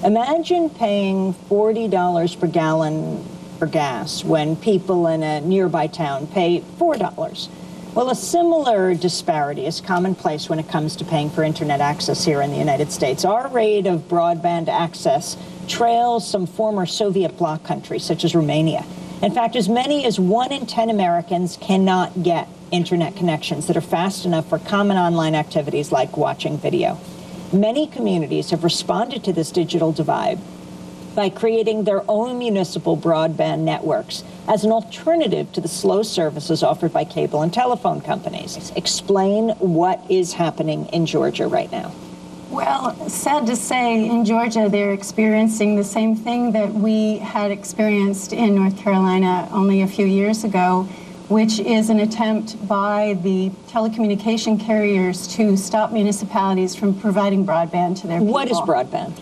Imagine paying $40 per gallon for gas when people in a nearby town pay $4. Well, a similar disparity is commonplace when it comes to paying for internet access here in the United States. Our rate of broadband access trails some former Soviet bloc countries, such as Romania. In fact, as many as 1 in 10 Americans cannot get internet connections that are fast enough for common online activities like watching video. Many communities have responded to this digital divide by creating their own municipal broadband networks as an alternative to the slow services offered by cable and telephone companies. Explain what is happening in Georgia right now. Well, sad to say, in Georgia, they're experiencing the same thing that we had experienced in North Carolina only a few years ago, which is an attempt by the telecommunication carriers to stop municipalities from providing broadband to their people. What is broadband?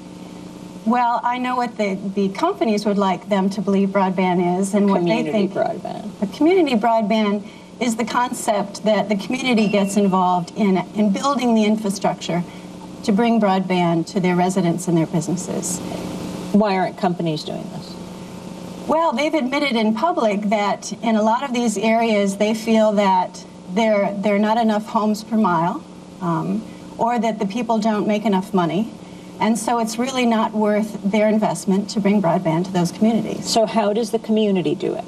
Well, I know what the companies would like them to believe broadband is, and what they think. Community broadband. A community broadband is the concept that the community gets involved in building the infrastructure to bring broadband to their residents and their businesses. Why aren't companies doing this? Well, they've admitted in public that in a lot of these areas they feel that there are not enough homes per mile, or that the people don't make enough money. And so it's really not worth their investment to bring broadband to those communities. So how does the community do it?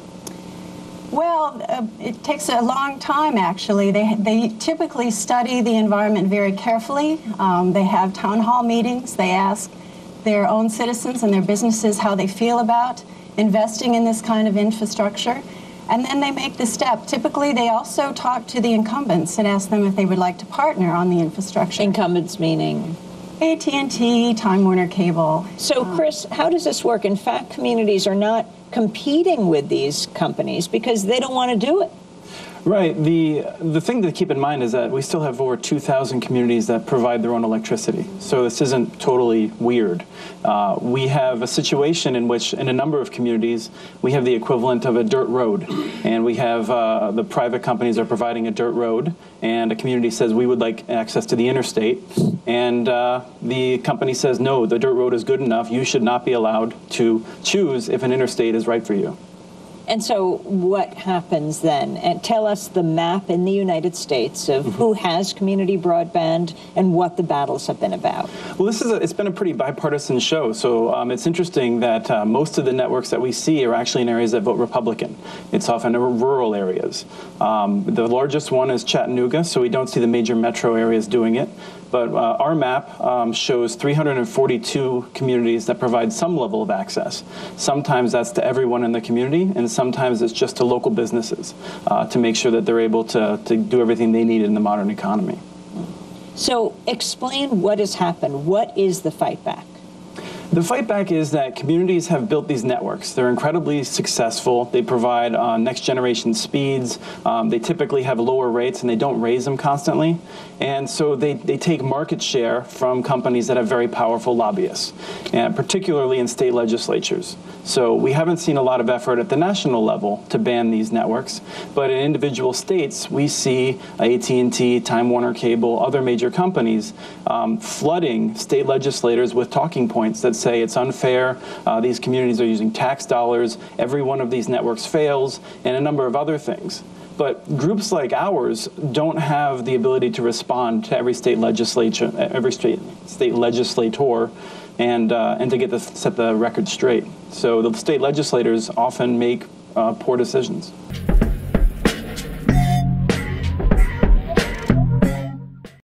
Well, it takes a long time, actually. They typically study the environment very carefully. They have town hall meetings. They ask their own citizens and their businesses how they feel about investing in this kind of infrastructure. And then they make the step. Typically, they also talk to the incumbents and ask them if they would like to partner on the infrastructure. Incumbents meaning? AT&T, Time Warner Cable. So, Chris, how does this work? In fact, communities are not competing with these companies because they don't want to do it. Right. The thing to keep in mind is that we still have over 2,000 communities that provide their own electricity. So this isn't totally weird. We have a situation in which, in a number of communities, we have the equivalent of a dirt road. And we have the private companies are providing a dirt road, and a community says, we would like access to the interstate. And the company says, no, the dirt road is good enough. You should not be allowed to choose if an interstate is right for you. And so what happens then? And tell us the map in the United States of who has community broadband and what the battles have been about. Well, it's been a pretty bipartisan show. So it's interesting that most of the networks that we see are actually in areas that vote Republican. It's often in rural areas. The largest one is Chattanooga, so we don't see the major metro areas doing it. But our map shows 342 communities that provide some level of access. Sometimes that's to everyone in the community, and sometimes it's just to local businesses to make sure that they're able to do everything they need in the modern economy. So explain what has happened. What is the fight back? The fight back is that communities have built these networks. They're incredibly successful. They provide next generation speeds. They typically have lower rates and they don't raise them constantly. And so they take market share from companies that have very powerful lobbyists, and particularly in state legislatures. So we haven't seen a lot of effort at the national level to ban these networks, but in individual states, we see AT&T, Time Warner Cable, other major companies flooding state legislators with talking points that say it's unfair, these communities are using tax dollars, every one of these networks fails, and a number of other things. But groups like ours don't have the ability to respond to every state legislature, every state legislator, and to get set the record straight. So the state legislators often make poor decisions.